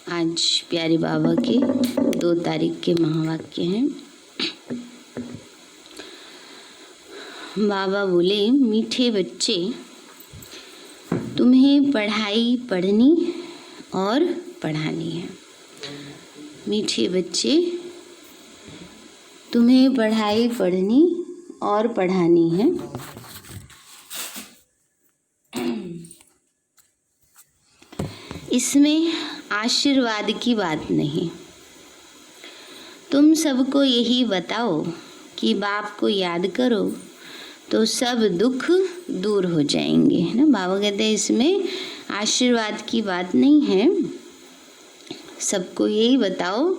आज प्यारे बाबा के 2 तारीख के महावाक्य हैं। बाबा बोले, मीठे बच्चे, तुम्हें पढ़ाई पढ़नी और पढ़ानी है। मीठे बच्चे, तुम्हें पढ़ाई पढ़नी और पढ़ानी है। इसमें आशीर्वाद की बात नहीं। तुम सबको यही बताओ कि बाप को याद करो तो सब दुख दूर हो जाएंगे, है ना। बाबा कहते हैं इसमें आशीर्वाद की बात नहीं है। सबको यही बताओ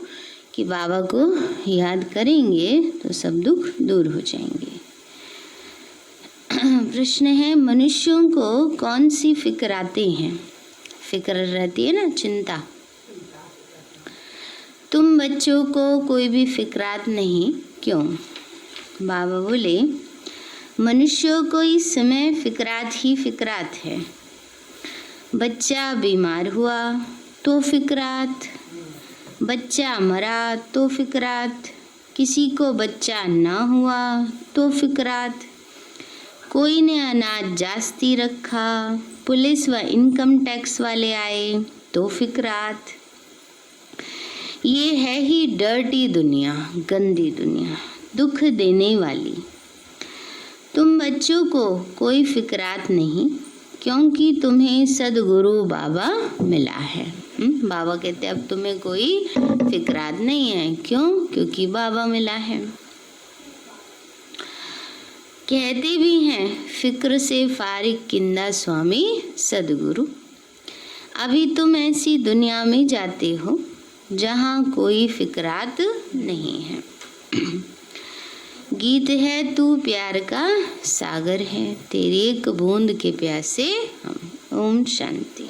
कि बाबा को याद करेंगे तो सब दुख दूर हो जाएंगे। प्रश्न है, मनुष्यों को कौन सी फिक्र आते हैं? फिक्र रहती है ना, चिंता। तुम बच्चों को कोई भी फिक्रात नहीं, क्यों? बाबा बोले, मनुष्यों को इस समय फिक्रात ही फिक्रात है। बच्चा बीमार हुआ तो फिक्रात, बच्चा मरा तो फिक्रात, किसी को बच्चा ना हुआ तो फिक्रात, कोई ने अनाज जास्ती रखा, पुलिस व इनकम टैक्स वाले आए तो फिक्रात। ये है ही डर्टी दुनिया, गंदी दुनिया, दुख देने वाली। तुम बच्चों को कोई फिक्रात नहीं, क्योंकि तुम्हें सदगुरु बाबा मिला है। बाबा कहते अब तुम्हें कोई फिक्रात नहीं है। क्यों? क्योंकि बाबा मिला है। कहते भी हैं, फिक्र से फारिग किंदा स्वामी सदगुरु। अभी तुम ऐसी दुनिया में जाते हो जहाँ कोई फिक्रात नहीं है। गीत है, तू प्यार का सागर है, तेरी एक बूंद के प्यासे हम। ओम शांति।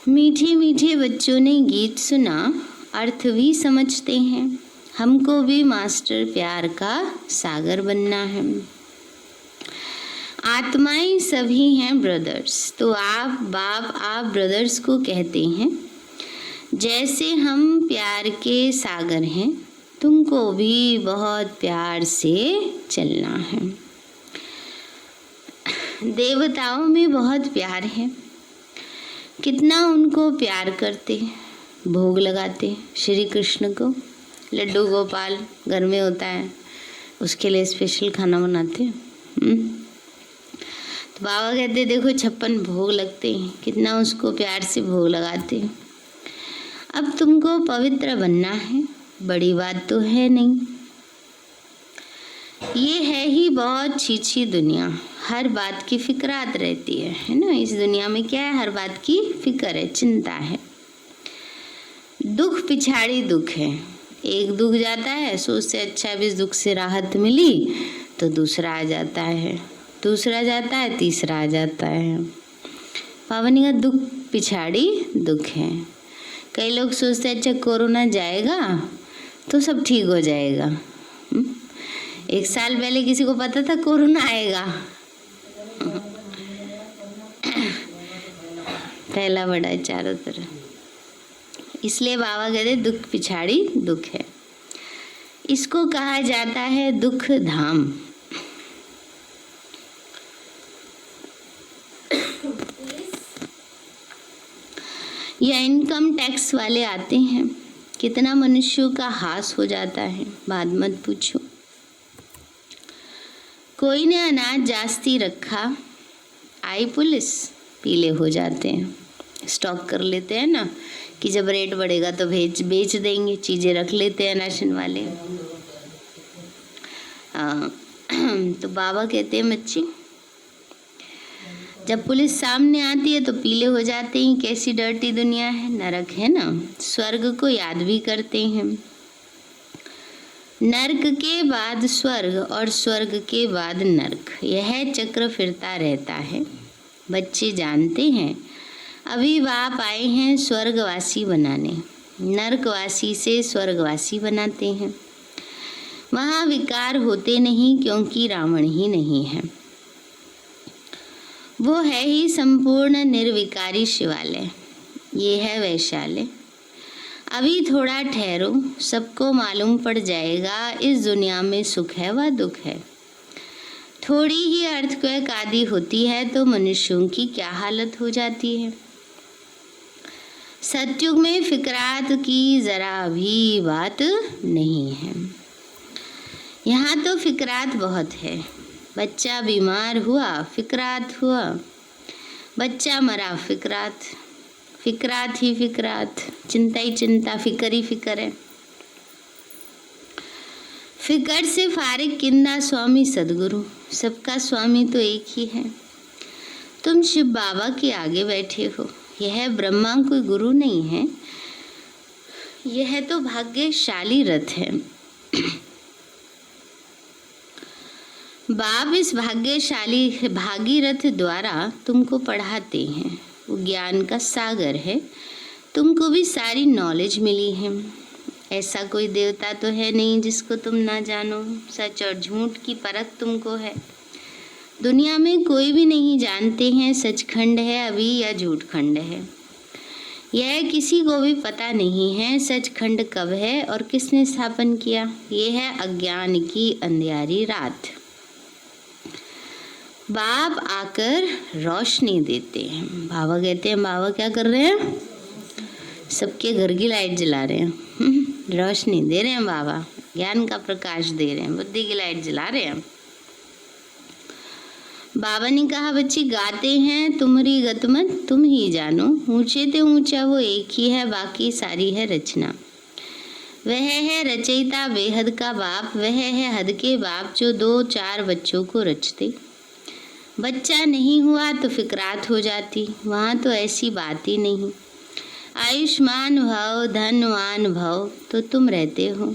मीठे मीठे बच्चों ने गीत सुना, अर्थ भी समझते हैं। हमको भी मास्टर प्यार का सागर बनना है। आत्माएं सभी हैं ब्रदर्स, तो आप बाप आप ब्रदर्स को कहते हैं। जैसे हम प्यार के सागर हैं, तुमको भी बहुत प्यार से चलना है। देवताओं में बहुत प्यार है। कितना उनको प्यार करते, भोग लगाते श्री कृष्ण को। लड्डू गोपाल घर में होता है, उसके लिए स्पेशल खाना बनाते हैं। तो बाबा कहते देखो 56 भोग लगते हैं, कितना उसको प्यार से भोग लगाते हैं। अब तुमको पवित्र बनना है, बड़ी बात तो है नहीं। ये है ही बहुत छीछी दुनिया, हर बात की फिक्रात रहती है ना। इस दुनिया में क्या है? हर बात की फिक्र है, चिंता है। दुख पिछाड़ी दुख है। एक दुख जाता है, सोचते अच्छा अब इस दुख से राहत मिली, तो दूसरा आ जाता है, दूसरा जाता है, तीसरा आ जाता है। पावनी का दुख पिछाड़ी दुख है। कई लोग सोचते हैं अच्छा कोरोना जाएगा तो सब ठीक हो जाएगा। 1 साल पहले किसी को पता था कोरोना आएगा? फैला बड़ा है चारों तरफ। इसलिए बाबा कहते दुख पिछाड़ी दुख है। इसको कहा जाता है दुख धाम। या इनकम टैक्स वाले आते हैं, कितना मनुष्यों का हास हो जाता है, बात मत पूछो। कोई ने अनाज जास्ती रखा, आई पुलिस, पीले हो जाते हैं। स्टॉक कर लेते हैं ना कि जब रेट बढ़ेगा तो बेच देंगे, चीज़ें रख लेते हैं राशन वाले। तो बाबा कहते हैं बच्चे, जब पुलिस सामने आती है तो पीले हो जाते हैं। कैसी डर्टी दुनिया है, नरक है ना। स्वर्ग को याद भी करते हैं। नरक के बाद स्वर्ग और स्वर्ग के बाद नरक, यह चक्र फिरता रहता है। बच्चे जानते हैं अभी बाप आए हैं स्वर्गवासी बनाने, नरकवासी से स्वर्गवासी बनाते हैं। वहाँ विकार होते नहीं, क्योंकि रावण ही नहीं है। वो है ही संपूर्ण निर्विकारी शिवालय। ये है वैशाल्य। अभी थोड़ा ठहरो, सबको मालूम पड़ जाएगा इस दुनिया में सुख है व दुख है। थोड़ी ही अर्थक्वेक आदि होती है तो मनुष्यों की क्या हालत हो जाती है। सतयुग में फिक्रात की जरा भी बात नहीं है। यहाँ तो फिक्रात बहुत है। बच्चा बीमार हुआ, फिक्रात हुआ। बच्चा मरा, फिक्रात। फिक्रात ही फिक्रात, चिंता ही चिंता, फिक्र ही फिक्र है। फिक्र से फारिग किंदा स्वामी सदगुरु। सबका स्वामी तो एक ही है। तुम शिव बाबा के आगे बैठे हो। यह ब्रह्मा कोई गुरु नहीं है, यह तो भाग्यशाली रथ है। बाप इस भाग्यशाली भागीरथ द्वारा तुमको पढ़ाते हैं। वो ज्ञान का सागर है, तुमको भी सारी नॉलेज मिली है। ऐसा कोई देवता तो है नहीं जिसको तुम ना जानो। सच और झूठ की परख तुमको है। दुनिया में कोई भी नहीं जानते हैं सचखंड है अभी या झूठ खंड है। यह किसी को भी पता नहीं है सचखंड कब है और किसने स्थापन किया। यह है अज्ञान की अंधियारी रात। बाप आकर रोशनी देते हैं। बाबा कहते हैं, बाबा क्या कर रहे हैं? सबके घर की लाइट जला रहे हैं। रोशनी दे रहे हैं बाबा, ज्ञान का प्रकाश दे रहे हैं, बुद्धि की लाइट जला रहे हैं। बाबा ने कहा, बच्ची गाते हैं तुम्हारी गतमत तुम ही जानो। ऊंचे ते ऊंचा वो एक ही है, बाकी सारी है रचना। वह है रचयिता बेहद का बाप, वह है हद के बाप जो 2-4 बच्चों को रचते। बच्चा नहीं हुआ तो फिक्रात हो जाती, वहाँ तो ऐसी बात ही नहीं। आयुष्मान भव धनवान भव तो तुम रहते हो,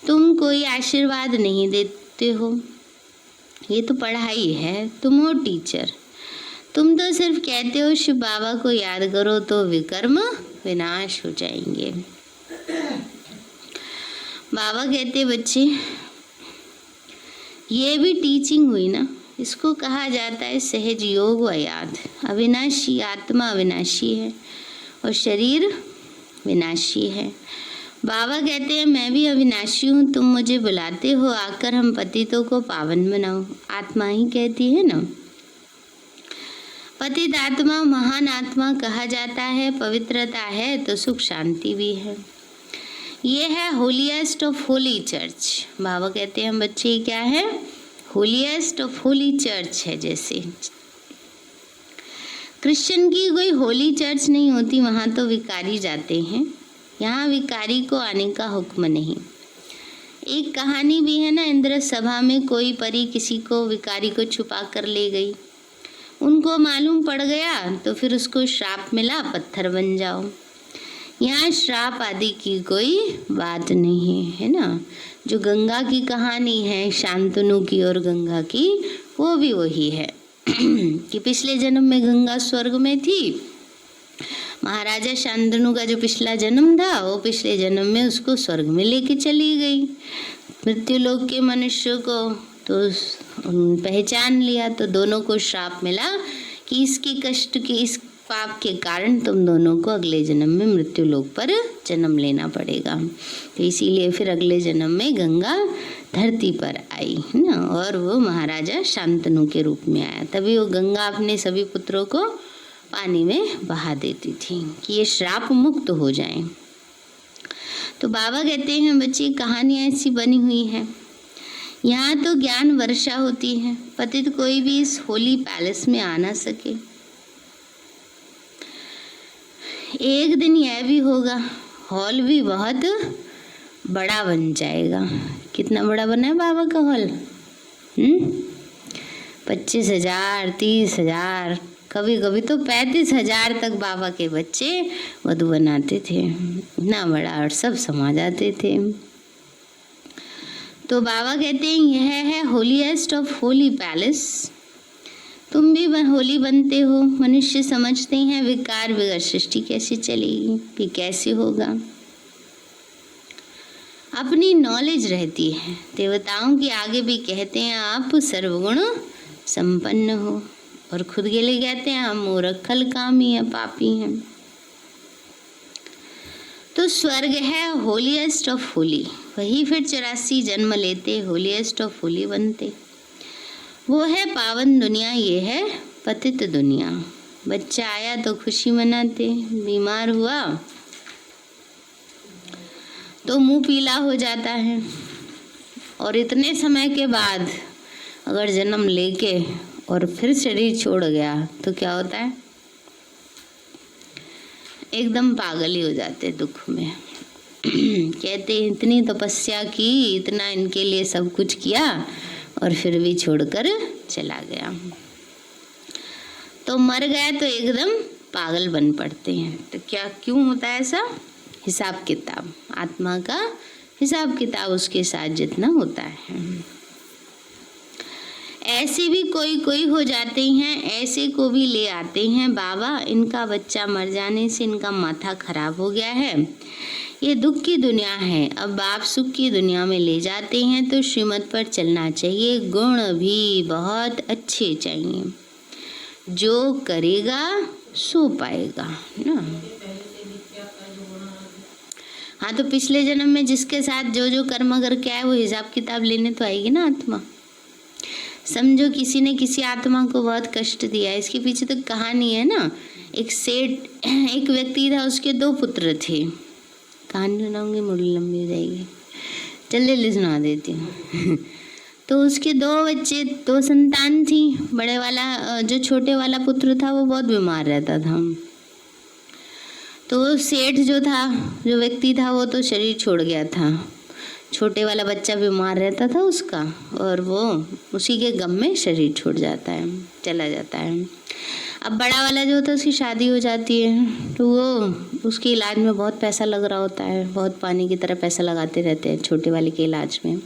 तुम कोई आशीर्वाद नहीं देते हो। ये तो पढ़ाई है, तुम हो टीचर। तुम तो सिर्फ कहते हो शिव बाबा को याद करो तो विकर्म विनाश हो जाएंगे। बाबा कहते, बच्चे ये भी टीचिंग हुई ना, इसको कहा जाता है सहज योग व याद। अविनाशी आत्मा अविनाशी है और शरीर विनाशी है। बाबा कहते हैं, मैं भी अविनाशी हूँ, तुम मुझे बुलाते हो आकर हम पतितों को पावन बनाओ। आत्मा ही कहती है ना। पतित आत्मा महान आत्मा कहा जाता है। पवित्रता है तो सुख शांति भी है। ये है होलीएस्ट ऑफ होली चर्च। बाबा कहते हैं, हम बच्चे क्या है? होलीएस्ट ऑफ होली चर्च है। जैसे क्रिश्चियन की कोई होली चर्च नहीं होती, वहाँ तो विकारी जाते हैं, यहाँ विकारी को आने का हुक्म नहीं। एक कहानी भी है ना, इंद्र सभा में कोई परी किसी को विकारी को छुपा कर ले गई। उनको मालूम पड़ गया तो फिर उसको श्राप मिला, पत्थर बन जाओ। यहाँ श्राप आदि की कोई बात नहीं है ना। जो गंगा की कहानी है शांतनु की और गंगा की, वो भी वही है कि पिछले जन्म में गंगा स्वर्ग में थी। महाराजा शांतनु का जो पिछला जन्म था, वो पिछले जन्म में उसको स्वर्ग में लेके चली गई। मृत्युलोक के मनुष्य को तो पहचान लिया, तो दोनों को श्राप मिला कि इसके कष्ट के, इस पाप के कारण तुम दोनों को अगले जन्म में मृत्युलोक पर जन्म लेना पड़ेगा। तो इसीलिए फिर अगले जन्म में गंगा धरती पर आई है ना, और वो महाराजा शांतनु के रूप में आया। तभी वो गंगा अपने सभी पुत्रों को पानी में बहा देती थी कि ये श्राप मुक्त हो जाएं। तो बाबा कहते हैं, बच्ची कहानियाँ ऐसी बनी हुई है। यहाँ तो ज्ञान वर्षा होती है, पतित कोई भी इस होली पैलेस में आ ना सके। एक दिन यह भी होगा, हॉल भी बहुत बड़ा बन जाएगा। कितना बड़ा बना है बाबा का हॉल? 25,000, 30,000, कभी कभी तो 35,000 तक बाबा के बच्चे वधू बनाते थे। इतना बड़ा, और सब समा जाते थे। तो बाबा कहते हैं, यह है होलीएस्ट ऑफ होली पैलेस। तुम भी होली बनते हो। मनुष्य समझते हैं विकार बगैर सृष्टि कैसे चलेगी, कि कैसे होगा। अपनी नॉलेज रहती है। देवताओं के आगे भी कहते हैं आप सर्वगुण संपन्न हो, और खुद के लिए कहते हैं हम मूर्ख, खल कामी हैं, पापी हैं। तो स्वर्ग है होलीएस्ट ऑफ होली, वही फिर 84 जन्म लेते होलीएस्ट ऑफ होली बनते। वो है पावन दुनिया, ये है पतित दुनिया। बच्चा आया तो खुशी मनाते, बीमार हुआ तो मुंह पीला हो जाता है, और इतने समय के बाद अगर जन्म लेके और फिर शरीर छोड़ गया तो क्या होता है, एकदम पागल ही हो जाते दुख में। कहते इतनी तपस्या की, इतना इनके लिए सब कुछ किया और फिर भी छोड़कर चला गया। तो मर गया तो एकदम पागल बन पड़ते हैं। तो क्या क्यों होता है ऐसा? हिसाब किताब, आत्मा का हिसाब किताब उसके साथ जितना होता है। ऐसे भी कोई कोई हो जाते हैं, ऐसे को भी ले आते हैं बाबा, इनका बच्चा मर जाने से इनका माथा खराब हो गया है, ये दुख की दुनिया है, अब बाप सुख की दुनिया में ले जाते हैं। तो श्रीमत पर चलना चाहिए, गुण भी बहुत अच्छे चाहिए, जो करेगा सो पाएगा ना। हाँ, तो पिछले जन्म में जिसके साथ जो जो कर्म करके आए वो हिसाब किताब लेने तो आएगी ना आत्मा। समझो किसी ने किसी आत्मा को बहुत कष्ट दिया, इसके पीछे तो कहानी है ना। एक सेठ, एक व्यक्ति था, उसके 2 पुत्र थे। कहानी सुनाऊंगी, मुड़ी लंबी हो जाएगी, जल्दी सुना देती हूँ। तो उसके 2 बच्चे, 2 संतान थी। बड़े वाला, जो छोटे वाला पुत्र था वो बहुत बीमार रहता था। तो सेठ जो था, जो व्यक्ति था, वो तो शरीर छोड़ गया था। छोटे वाला बच्चा बीमार रहता था उसका, और वो उसी के गम में शरीर छोड़ जाता है, चला जाता है। अब बड़ा वाला जो होता है उसकी शादी हो जाती है, तो वो उसके इलाज में बहुत पैसा लग रहा होता है, बहुत पानी की तरह पैसा लगाते रहते हैं छोटे वाले के इलाज में।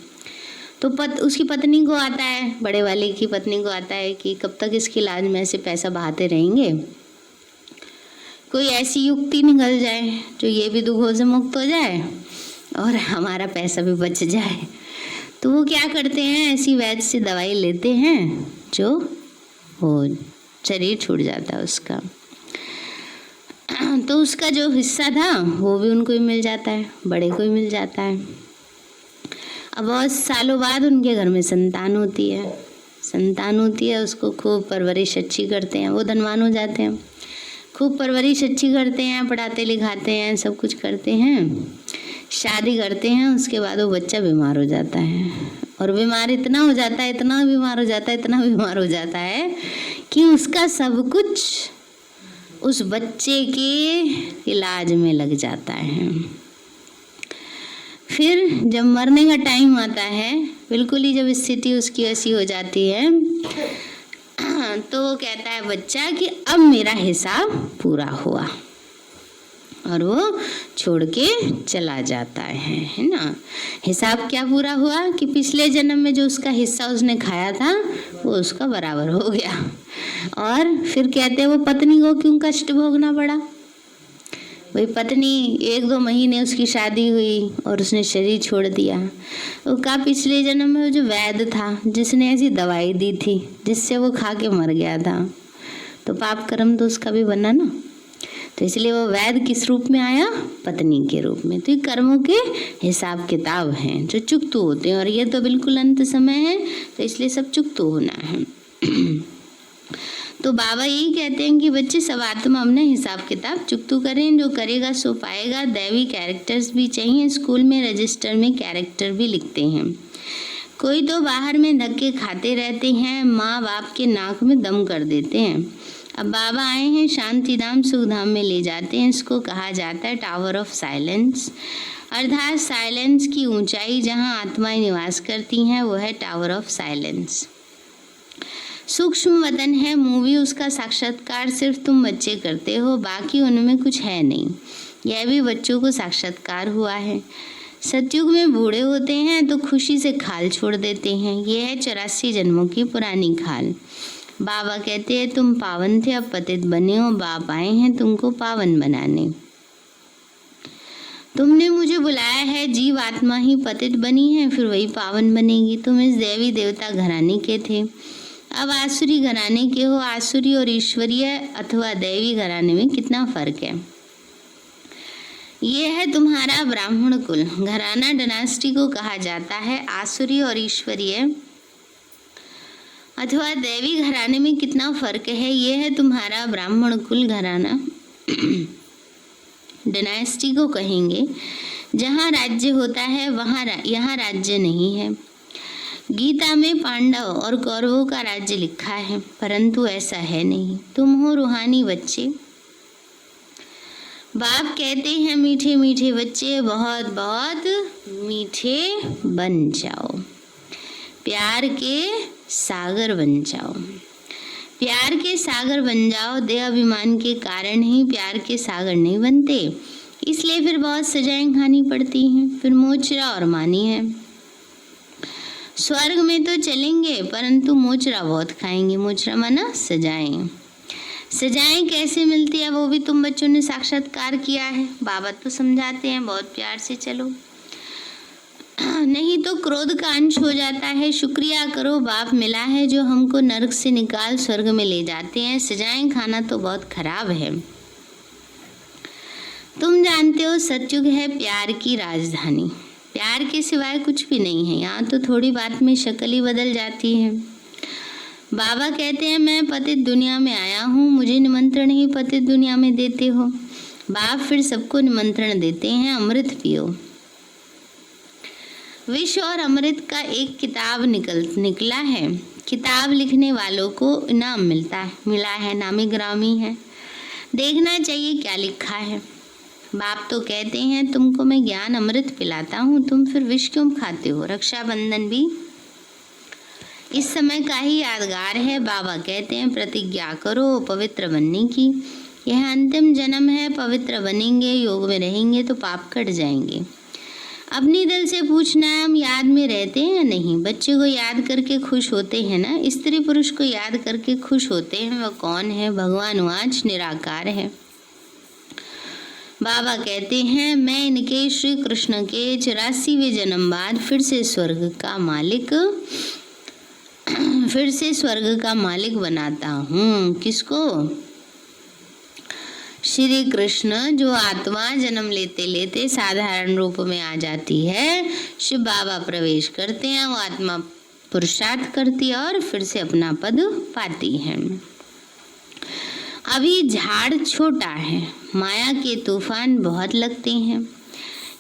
तो उसकी पत्नी को आता है, बड़े वाले की पत्नी को आता है कि कब तक इसके इलाज में ऐसे पैसा बहाते रहेंगे, कोई ऐसी युक्ति निकल जाए जो ये भी दुखों से मुक्त हो जाए और हमारा पैसा भी बच जाए। तो वो क्या करते हैं, ऐसी वैद्य से दवाई लेते हैं जो हो शरीर छूट जाता है उसका। तो उसका जो हिस्सा था वो भी उनको ही मिल जाता है, बड़े को ही मिल जाता है। अब बहुत सालों बाद उनके घर में संतान होती है, उसको खूब परवरिश अच्छी करते हैं, वो धनवान हो जाते हैं, खूब परवरिश अच्छी करते हैं, पढ़ाते लिखाते हैं, सब कुछ करते हैं, शादी करते हैं। उसके बाद वो बच्चा बीमार हो जाता है, और बीमार इतना हो जाता है, इतना बीमार हो जाता है कि उसका सब कुछ उस बच्चे के इलाज में लग जाता है। फिर जब मरने का टाइम आता है, बिल्कुल ही जब स्थिति उसकी ऐसी हो जाती है, तो वो कहता है बच्चा कि अब मेरा हिसाब पूरा हुआ, और वो छोड़ के चला जाता है ना। हिसाब क्या पूरा हुआ कि पिछले जन्म में जो उसका हिस्सा उसने खाया था वो उसका बराबर हो गया। और फिर कहते हैं वो पत्नी को क्यों कष्ट भोगना पड़ा। वही पत्नी 1-2 महीने उसकी शादी हुई और उसने शरीर छोड़ दिया। वो कहा पिछले जन्म में वो जो वैद्य था जिसने ऐसी दवाई दी थी जिससे वो खा के मर गया था, तो पाप कर्म तो उसका भी बना ना। तो इसलिए वो वैद्य किस रूप में आया, पत्नी के रूप में। तो ये कर्मों के हिसाब किताब हैं जो चुकतू होते हैं, और ये तो बिल्कुल अंत समय है, तो इसलिए सब चुकतू होना है। तो बाबा यही कहते हैं कि बच्चे सब आत्मा अपने हिसाब किताब चुकतू करें, जो करेगा सो पाएगा। दैवी कैरेक्टर्स भी चाहिए, स्कूल में रजिस्टर में कैरेक्टर भी लिखते हैं। कोई तो बाहर में धक्के खाते रहते हैं, माँ बाप के नाक में दम कर देते हैं। अब बाबा आए हैं शांति धाम सुख धाम में ले जाते हैं। इसको कहा जाता है टावर ऑफ साइलेंस, अर्थात साइलेंस की ऊंचाई जहाँ आत्माएं निवास करती हैं वो है टावर ऑफ साइलेंस। सूक्ष्म वतन है मूवी, उसका साक्षात्कार सिर्फ तुम बच्चे करते हो, बाकी उनमें कुछ है नहीं। यह भी बच्चों को साक्षात्कार हुआ है। सतयुग में बूढ़े होते हैं तो खुशी से खाल छोड़ देते हैं, यह है 84 जन्मों की पुरानी खाल। बाबा कहते हैं तुम पावन थे अब पतित बने हो, बाप आए हैं तुमको पावन बनाने। तुमने मुझे बुलाया है, जीव आत्मा ही पतित बनी है, फिर वही पावन बनेगी। तुम इस देवी देवता घराने के थे, अब आसुरी घराने के हो। आसुरी और ईश्वरीय अथवा दैवी घराने में कितना फर्क है। ये है तुम्हारा ब्राह्मण कुल। घराना डायनेस्टी को कहा जाता है। आसुरी और ईश्वरीय अथवा दैवी घराने में कितना फर्क है, ये है तुम्हारा ब्राह्मण कुल घराना। डायनेस्टी को कहेंगे जहाँ राज्य होता है वहाँ यहाँ राज्य नहीं है। गीता में पांडव और कौरवों का राज्य लिखा है, परंतु ऐसा है नहीं। तुम हो रूहानी बच्चे। बाप कहते हैं मीठे मीठे बच्चे बहुत बहुत मीठे बन जाओ, प्यार के सागर बन जाओ। प्यार के सागर बन जाओ। देह अभिमान के कारण ही प्यार के सागर नहीं बनते, इसलिए फिर बहुत सजाएं खानी पड़ती हैं। फिर मोचरा और मानी है। स्वर्ग में तो चलेंगे परंतु मोचरा बहुत खाएंगे। मोचरा माना सजाएं। सजाएं कैसे मिलती है वो भी तुम बच्चों ने साक्षात्कार किया है। बाबा तो समझाते हैं बहुत प्यार से चलो, नहीं तो क्रोध का अंश हो जाता है। शुक्रिया करो बाप मिला है जो हमको नरक से निकाल स्वर्ग में ले जाते हैं। सजाएं खाना तो बहुत खराब है। तुम जानते हो सतयुग है प्यार की राजधानी। प्यार के सिवाय कुछ भी नहीं है। यहाँ तो थोड़ी बात में शक्ल ही बदल जाती है। बाबा कहते हैं मैं पतित दुनिया में आया हूँ, मुझे निमंत्रण ही पतित दुनिया में देते हो। बाप फिर सबको निमंत्रण देते हैं अमृत पियो। विष और अमृत का एक किताब निकला है। किताब लिखने वालों को इनाम मिला है, नामी ग्रामी है। देखना चाहिए क्या लिखा है। बाप तो कहते हैं तुमको मैं ज्ञान अमृत पिलाता हूँ, तुम फिर विष क्यों खाते हो। रक्षाबंधन भी इस समय का ही यादगार है। बाबा कहते हैं प्रतिज्ञा करो पवित्र बनने की। यह अंतिम जन्म है, पवित्र बनेंगे, योग में रहेंगे तो पाप कट जाएंगे। अपनी दिल से पूछना है हम याद में रहते हैं या नहीं। बच्चे को याद करके खुश होते हैं ना, स्त्री पुरुष को याद करके खुश होते हैं। वह कौन है? भगवान वाच निराकार है। बाबा कहते हैं मैं इनके श्री कृष्ण के 84वें जन्म बाद फिर से स्वर्ग का मालिक बनाता हूँ। किसको? श्री कृष्ण जो आत्मा जन्म लेते लेते साधारण रूप में आ जाती है, शिव बाबा प्रवेश करते हैं, वो आत्मा पुरुषार्थ करती है और फिर से अपना पद पाती है। अभी झाड़ छोटा है, माया के तूफान बहुत लगते हैं।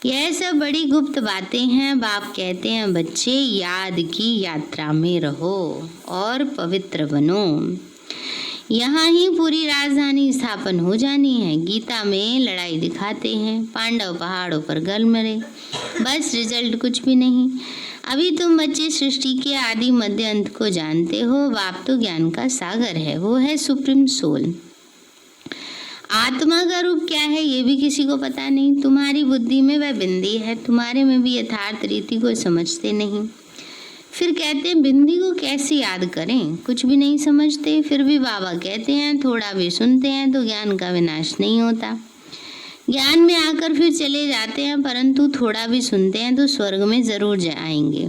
यह सब बड़ी गुप्त बातें हैं। बाप कहते हैं बच्चे याद की यात्रा में रहो और पवित्र बनो। यहाँ ही पूरी राजधानी स्थापन हो जानी है। गीता में लड़ाई दिखाते हैं, पांडव पहाड़ों पर गल मरे, बस रिजल्ट कुछ भी नहीं। अभी तुम बच्चे सृष्टि के आदि मध्य अंत को जानते हो। बाप तो ज्ञान का सागर है, वो है सुप्रीम सोल। आत्मा का रूप क्या है ये भी किसी को पता नहीं। तुम्हारी बुद्धि में वह बिंदी है, तुम्हारे में भी यथार्थ रीति को समझते नहीं। फिर कहते हैं बिंदी को कैसे याद करें, कुछ भी नहीं समझते। फिर भी बाबा कहते हैं थोड़ा भी सुनते हैं तो ज्ञान का विनाश नहीं होता। ज्ञान में आकर फिर चले जाते हैं, परंतु थोड़ा भी सुनते हैं तो स्वर्ग में जरूर जाएंगे।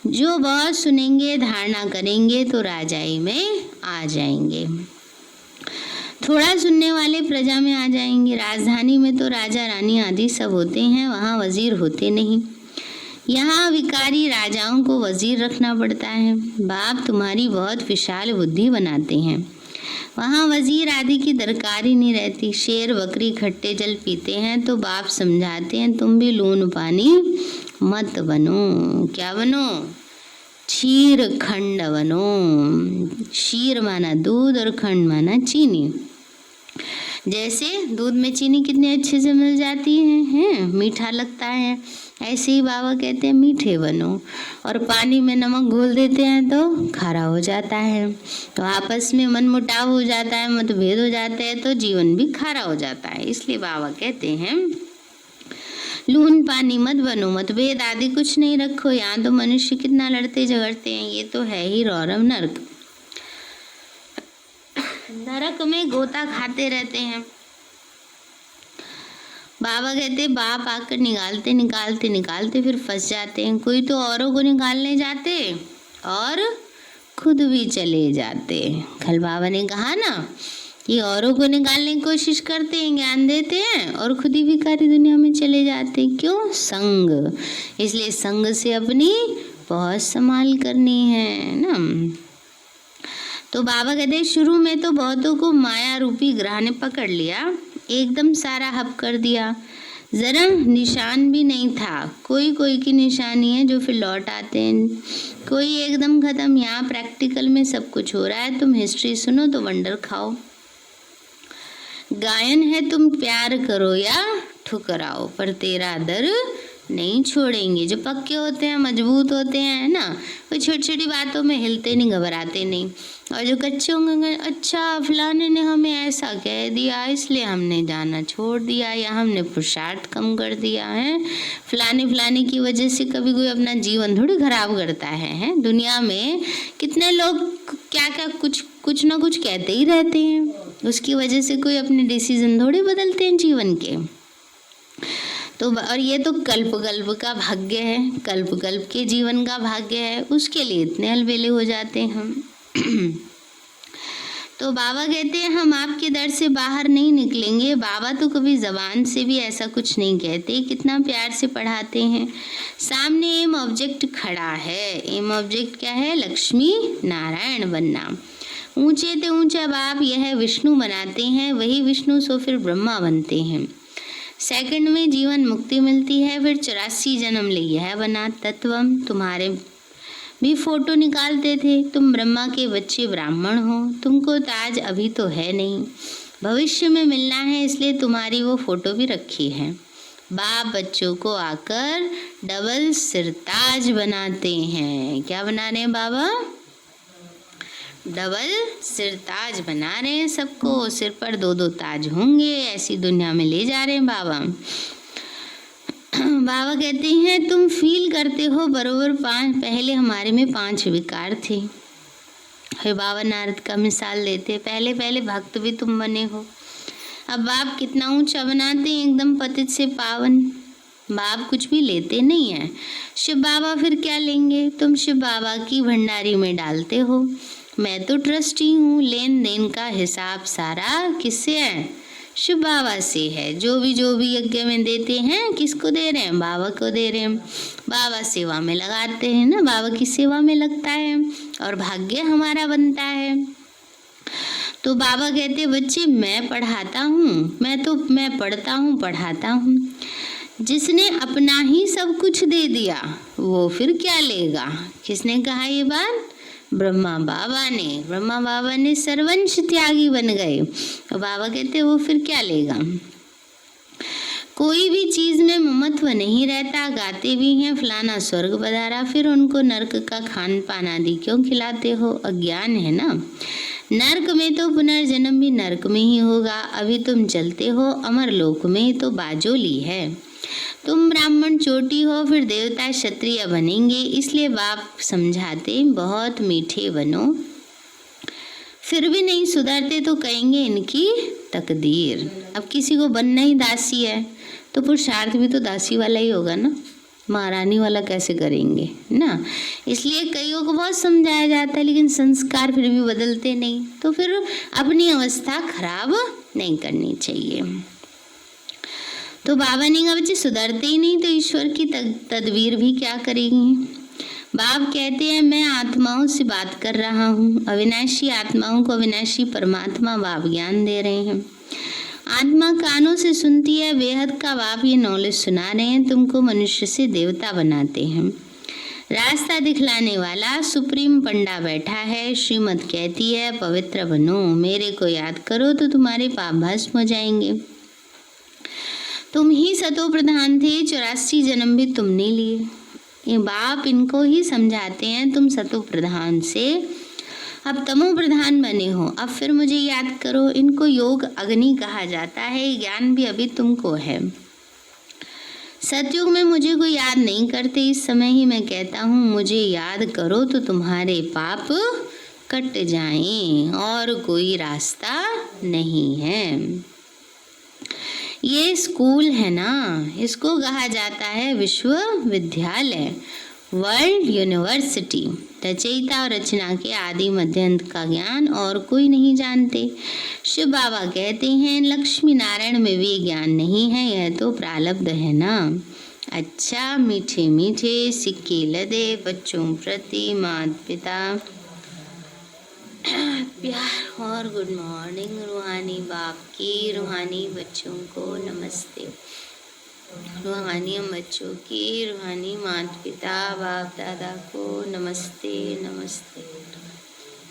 जो बहुत सुनेंगे धारणा करेंगे तो राजाई में आ जाएंगे। थोड़ा सुनने वाले प्रजा में आ जाएंगे। राजधानी में तो राजा रानी आदि सब होते हैं, वहाँ वजीर होते नहीं। यहाँ विकारी राजाओं को वजीर रखना पड़ता है। बाप तुम्हारी बहुत विशाल बुद्धि बनाते हैं, वहाँ वजीर आदि की दरकार ही नहीं रहती। शेर बकरी खट्टे जल पीते हैं तो बाप समझाते हैं तुम भी लून पानी मत बनो। क्या बनो? क्षीर खंड बनो। क्षीर माना दूध और खंड माना चीनी। जैसे दूध में चीनी कितने अच्छे से मिल जाती है, मीठा लगता है, ऐसे ही बाबा कहते हैं मीठे बनो। और पानी में नमक घोल देते हैं तो खारा हो जाता है, तो आपस में मन मुटाव हो जाता है, मतभेद हो जाते हैं तो जीवन भी खारा हो जाता है। इसलिए बाबा कहते हैं लून पानी मत बनो, मतभेद आदि कुछ नहीं रखो। यहाँ तो मनुष्य कितना लड़ते झगड़ते हैं, ये तो है ही रौरव नरक। नरक में गोता खाते रहते हैं। बाबा कहते बाप आकर निकालते निकालते निकालते फिर फंस जाते हैं। कोई तो औरों को निकालने जाते और खुद भी चले जाते। कल बाबा ने कहा ना ये औरों को निकालने की कोशिश करते हैं, ज्ञान देते हैं और खुद ही विकारी दुनिया में चले जाते हैं। क्यों? संग। इसलिए संग से अपनी बहुत संभाल करनी है ना। तो बाबा कहते हैं शुरू में तो बहुतों को माया रूपी ग्रह ने पकड़ लिया, एकदम सारा हप कर दिया, जरा निशान भी नहीं था। कोई कोई की निशानी है जो फिर लौट आते हैं, कोई एकदम खत्म। यहाँ प्रैक्टिकल में सब कुछ हो रहा है, तुम हिस्ट्री सुनो तो वंडर खाओ। गायन है तुम प्यार करो या ठुकराओ, पर तेरा दर नहीं छोड़ेंगे। जो पक्के होते हैं, मजबूत होते हैं ना, वो छोटी छोटी बातों में हिलते नहीं, घबराते नहीं। और जो कच्चे होंगे, अच्छा फलाने ने हमें ऐसा कह दिया इसलिए हमने जाना छोड़ दिया, या हमने पुरुषार्थ कम कर दिया है, फलाने की वजह से कभी कोई अपना जीवन थोड़ी खराब करता है। दुनिया में कितने लोग क्या क्या कुछ ना कुछ कहते ही रहते हैं, उसकी वजह से कोई अपने डिसीजन थोड़ी बदलते हैं जीवन के। तो और ये तो कल्प कल्प का भाग्य है, कल्प कल्प के जीवन का भाग्य है, उसके लिए इतने अलबेले हो जाते हैं हम। तो बाबा कहते हैं हम आपके दर से बाहर नहीं निकलेंगे। बाबा तो कभी जबान से भी ऐसा कुछ नहीं कहते, कितना प्यार से पढ़ाते हैं। सामने एम ऑब्जेक्ट खड़ा है। एम ऑब्जेक्ट क्या है? लक्ष्मी नारायण बनना। ऊंचे ते ऊंचा बाप यह विष्णु बनाते हैं, वही विष्णु सो फिर ब्रह्मा बनते हैं। सेकंड में जीवन मुक्ति मिलती है, फिर 84 जन्म ले यह बना तत्वम। तुम्हारे भी फोटो निकालते थे, तुम ब्रह्मा के बच्चे ब्राह्मण हो, तुमको ताज अभी तो है नहीं, भविष्य में मिलना है, इसलिए तुम्हारी वो फोटो भी रखी है। बाप बच्चों को आकर डबल सिरताज बनाते हैं। क्या बना रहे हैं बाबा? डबल सिरताज बना रहे हैं सबको, सिर पर 2-2 ताज होंगे, ऐसी दुनिया में ले जा रहे हैं बाबा। बाबा कहते हैं तुम फील करते हो बरोबर पहले हमारे में 5 विकार थे। फिर बाबा नारद का मिसाल देते, पहले पहले भक्त भी तुम बने हो। अब बाप कितना ऊंचा बनाते हैं, एकदम पतित से पावन। बाप कुछ भी लेते नहीं है, शिव बाबा फिर क्या लेंगे? तुम शिव बाबा की भंडारी में डालते हो। मैं तो ट्रस्टी हूँ, लेन देन का हिसाब सारा किससे है? शिव बाबा से है। जो भी यज्ञ में देते हैं, किसको दे रहे हैं? बाबा को दे रहे हैं। बाबा सेवा में लगाते हैं ना, बाबा की सेवा में लगता है और भाग्य हमारा बनता है। तो बाबा कहते बच्चे मैं पढ़ाता हूँ, मैं पढ़ता हूँ पढ़ाता हूँ। जिसने अपना ही सब कुछ दे दिया वो फिर क्या लेगा? किसने कहा ये बात? ब्रह्मा बाबा ने सर्वंश त्यागी बन गए। तो बाबा कहते वो फिर क्या लेगा? कोई भी चीज में ममत्व नहीं रहता। गाते भी हैं फलाना स्वर्ग पधारा, फिर उनको नरक का खान पान आदि क्यों खिलाते हो? अज्ञान है ना। नरक में तो पुनर्जन्म भी नरक में ही होगा। अभी तुम चलते हो अमर लोक में, तो बाजोली है। तुम ब्राह्मण चोटी हो, फिर देवता क्षत्रिय बनेंगे, इसलिए बाप समझाते बहुत मीठे बनो। फिर भी नहीं सुधरते तो कहेंगे इनकी तकदीर। अब किसी को बनना ही दासी है तो पुरुषार्थ भी तो दासी वाला ही होगा ना, महारानी वाला कैसे करेंगे ना। इसलिए कईयों को बहुत समझाया जाता है, लेकिन संस्कार फिर भी बदलते नहीं, तो फिर अपनी अवस्था खराब नहीं करनी चाहिए। तो बाबा ने कहा बच्चे सुधरते ही नहीं तो ईश्वर की तदबीर भी क्या करेगी? बाप कहते हैं मैं आत्माओं से बात कर रहा हूँ, अविनाशी आत्माओं को अविनाशी परमात्मा बाप ज्ञान दे रहे हैं। आत्मा कानों से सुनती है, बेहद का बाप ये नॉलेज सुना रहे हैं, तुमको मनुष्य से देवता बनाते हैं। रास्ता दिखलाने वाला सुप्रीम पंडा बैठा है, श्रीमत कहती है पवित्र बनो, मेरे को याद करो तो तुम्हारे पाप भस्म हो जाएंगे। तुम ही सतो प्रधान थे, 84 जन्म भी तुमने लिए। ये बाप इनको ही समझाते हैं तुम सतो प्रधान से अब तमो प्रधान बने हो, अब फिर मुझे याद करो। इनको योग अग्नि कहा जाता है, ज्ञान भी अभी तुमको है। सतयुग में मुझे कोई याद नहीं करते, इस समय ही मैं कहता हूँ मुझे याद करो तो तुम्हारे पाप कट जाएं, और कोई रास्ता नहीं है। ये स्कूल है ना, इसको कहा जाता है विश्वविद्यालय। World university. रचयिता और रचना के आदि मध्य अंत का ज्ञान और कोई नहीं जानते। शिव बाबा कहते हैं लक्ष्मी नारायण में भी ज्ञान नहीं है, यह तो प्रारब्ध है ना। अच्छा, मीठे मीठे सिक्के लदे बच्चों प्रति माता पिता प्यार और गुड मॉर्निंग। रूहानी बाप की रूहानी बच्चों को नमस्ते। रूहानी बच्चों की रूहानी माता पिता बाप दादा को नमस्ते नमस्ते।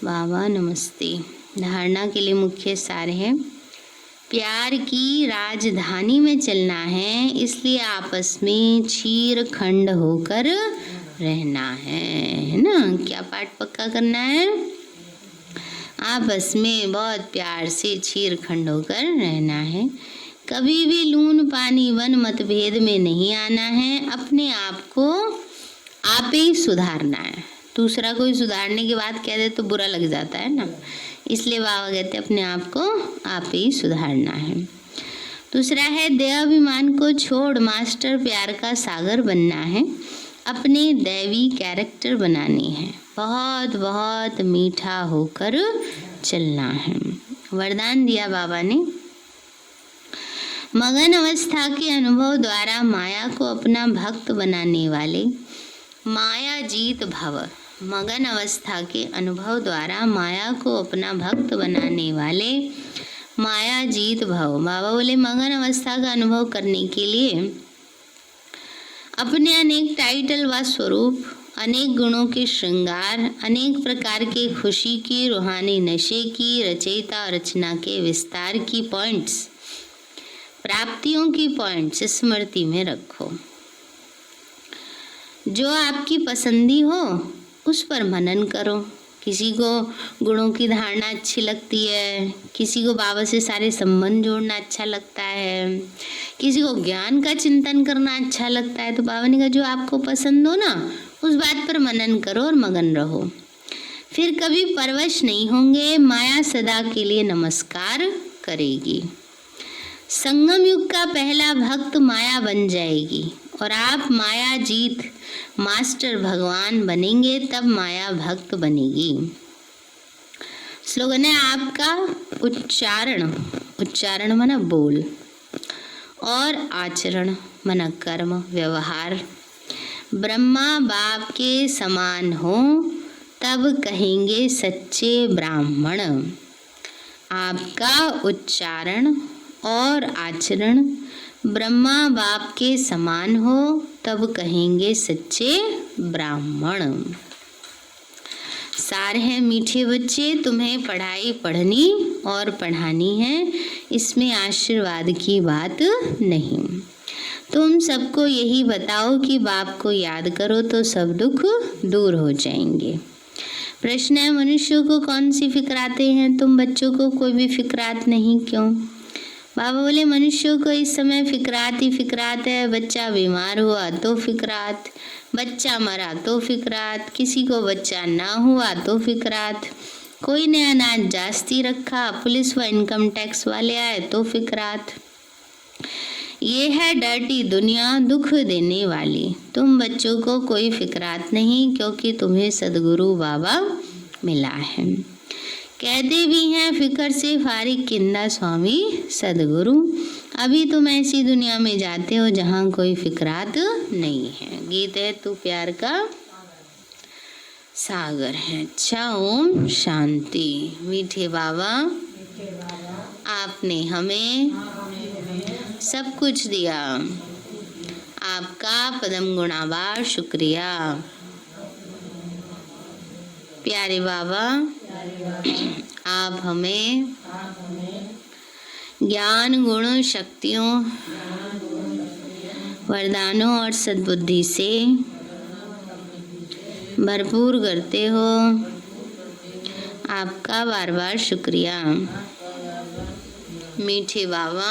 बाबा नमस्ते। धारणा के लिए मुख्य सार है, प्यार की राजधानी में चलना है, इसलिए आपस में चीर खंड होकर रहना है ना। क्या पाठ पक्का करना है? आपस में बहुत प्यार से चीर खंड होकर रहना है। कभी भी लून पानी वन मतभेद में नहीं आना है। अपने आप को आप ही सुधारना है। दूसरा कोई सुधारने की बात कह दे तो बुरा लग जाता है ना, इसलिए बाबा कहते हैं अपने आप को आप ही सुधारना है। दूसरा है देहाभिमान को छोड़ मास्टर प्यार का सागर बनना है। अपने दैवी कैरेक्टर बनानी है। बहुत बहुत मीठा होकर चलना है। वरदान दिया बाबा ने, मगन अवस्था के अनुभव द्वारा माया को अपना भक्त बनाने वाले माया जीत भव। मगन अवस्था के अनुभव द्वारा माया को अपना भक्त बनाने वाले माया जीत भव। बाबा बोले मगन अवस्था का अनुभव करने के लिए अपने अनेक टाइटल व स्वरूप, अनेक गुणों के श्रृंगार, अनेक प्रकार के खुशी की, रूहानी नशे की, रचयिता और रचना के विस्तार की पॉइंट्स, प्राप्तियों की पॉइंट्स स्मृति में रखो। जो आपकी पसंदी हो उस पर मनन करो। किसी को गुणों की धारणा अच्छी लगती है, किसी को बाबा से सारे संबंध जोड़ना अच्छा लगता है, किसी को ज्ञान का चिंतन करना अच्छा लगता है। तो बाबा ने कहा जो आपको पसंद हो ना उस बात पर मनन करो और मगन रहो। फिर कभी परवश नहीं होंगे। माया सदा के लिए नमस्कार करेगी। संगम युग का पहला भक्त माया बन जाएगी और आप माया जीत मास्टर भगवान बनेंगे, तब माया भक्त बनेगी। स्लोगन है आपका उच्चारण, उच्चारण माना बोल, और आचरण माना कर्म व्यवहार ब्रह्मा बाप के समान हो, तब कहेंगे सच्चे ब्राह्मण। आपका उच्चारण और आचरण ब्रह्मा बाप के समान हो, तब कहेंगे सच्चे ब्राह्मण। सार है मीठे बच्चे, तुम्हें पढ़ाई पढ़नी और पढ़ानी है, इसमें आशीर्वाद की बात नहीं। तुम सबको यही बताओ कि बाप को याद करो तो सब दुख दूर हो जाएंगे। प्रश्न है मनुष्यों को कौन सी फिक्राते हैं? तुम बच्चों को कोई भी फिक्रात नहीं, क्यों? बाबा बोले मनुष्यों को इस समय फिक्रात ही फिक्रात है। बच्चा बीमार हुआ तो फिक्रात, बच्चा मरा तो फिक्रात, किसी को बच्चा ना हुआ तो फिक्रात, कोई ने अनाज जास्ती रखा, पुलिस व इनकम टैक्स वाले आए तो फिक्रात। ये है डर्टी दुनिया, दुख देने वाली। तुम बच्चों को कोई फिक्रात नहीं, क्योंकि तुम्हें सदगुरु बाबा मिला है। कहते भी हैं फिक्र से फारिग किंदा स्वामी सदगुरु। अभी तुम ऐसी दुनिया में जाते हो जहाँ कोई फिक्रात नहीं है। गीत है तू प्यार का सागर है। अच्छा, ओम शांति। मीठे बाबा आपने हमें सब कुछ दिया, आपका पदम गुणावार शुक्रिया। प्यारे बाबा आप हमें ज्ञान गुण शक्तियों वरदानों और सद्बुद्धि से भरपूर करते हो, आपका बार बार शुक्रिया। मीठे बाबा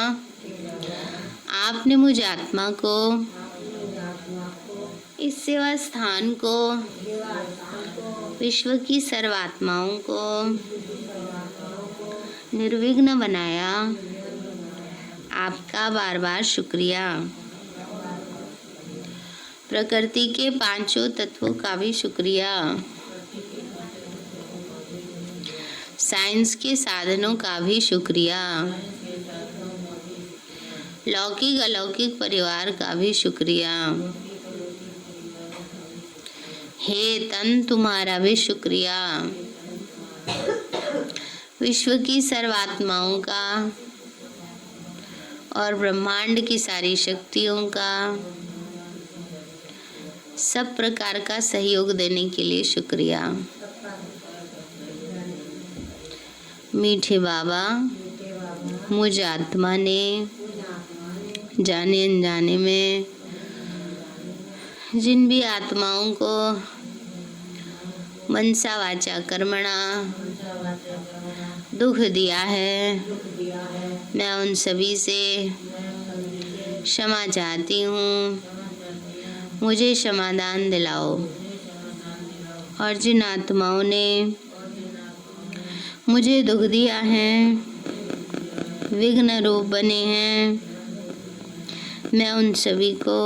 आपने मुझ आत्मा को, इस सेवा स्थान को, विश्व की सर्वात्माओं को निर्विघ्न बनाया, आपका बार बार शुक्रिया। प्रकृति के पांचों तत्वों का भी शुक्रिया, साइंस के साधनों का भी शुक्रिया, लौकिक अलौकिक परिवार का भी शुक्रिया, हे तन तुम्हारा भी शुक्रिया, विश्व की सर्वात्माओं का और ब्रह्मांड की सारी शक्तियों का सब प्रकार का सहयोग देने के लिए शुक्रिया। मीठे बाबा, मुझ आत्मा ने जाने अनजाने में जिन भी आत्माओं को मनसा वाचा कर्मणा दुख दिया है, मैं उन सभी से क्षमा चाहती हूँ। मुझे क्षमादान दिलाओ। और जिन आत्माओं ने मुझे दुख दिया है, विघ्न रूप बने हैं, मैं उन सभी को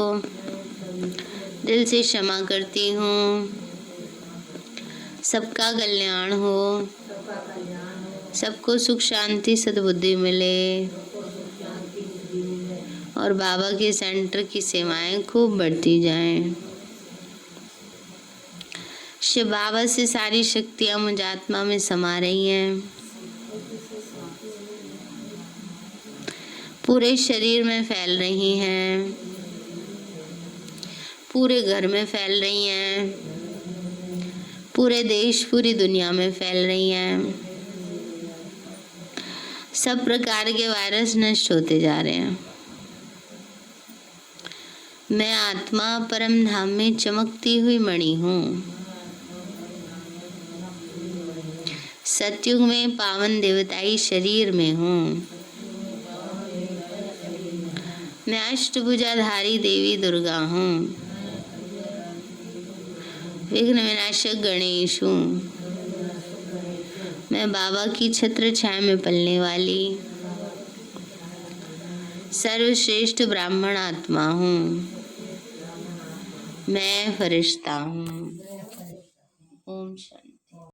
दिल से क्षमा करती हूँ। सबका कल्याण हो, सबको सुख शांति सद्बुद्धि मिले और बाबा के सेंटर की सेवाएं खूब बढ़ती जाएं। शिव बाबा से सारी शक्तियां मुझ आत्मा में समा रही हैं, पूरे शरीर में फैल रही हैं, पूरे घर में फैल रही हैं, पूरे देश पूरी दुनिया में फैल रही हैं। सब प्रकार के वायरस नष्ट होते जा रहे हैं। मैं आत्मा परम धाम में चमकती हुई मणि हूँ। सतयुग में पावन देवताई शरीर में हूँ। मैं अष्टभुजाधारी देवी दुर्गा हूँ। विघ्न विनाशक गणेश हूँ। मैं बाबा की छत्र छाया में पलने वाली सर्वश्रेष्ठ ब्राह्मण आत्मा हूँ। मैं फरिश्ता हूँ। ओम शांति।